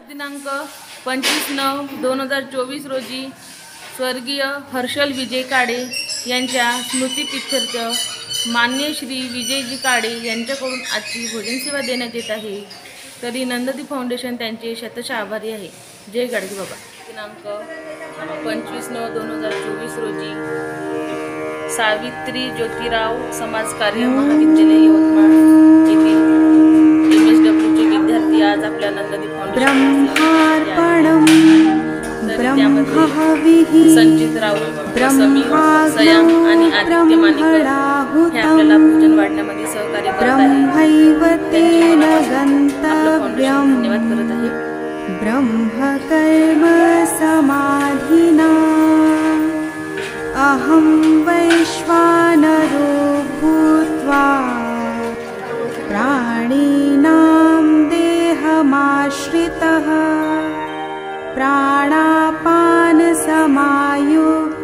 दिनांक 25/9/2024 रोजी स्वर्गीय हर्षल विजय काळे यांच्या स्मृतिप्रीत्यर्थ मान्य श्री विजयजी काळे यांच्याकडून आजची भोजन सेवा देण्यात येत आहे। तरी नंददीप फाउंडेशन त्यांचे शतशः आभारी आहे। जय गाडगे बाबा। दिनांक 25/9/2024 रोजी सावित्री ज्योतिराव समाज कार्य महाविद्यालय यवतमाळ येथील MSWचे विद्यार्थी आज आपल्या नंददीप फाउंडेशन संचित राऊत, समीर सयाम आणि आदित्य मानेकर हे आपल्याला भोजन वाढण्यामध्ये सहकार्य करत आहेत। धन्यवाद करत आहे। ब्रह्मकर्म समाधिना अहं वैश्वानरो भूत्वा प्राणिनां देहमाश्रितः प्राणापान समायुक्तः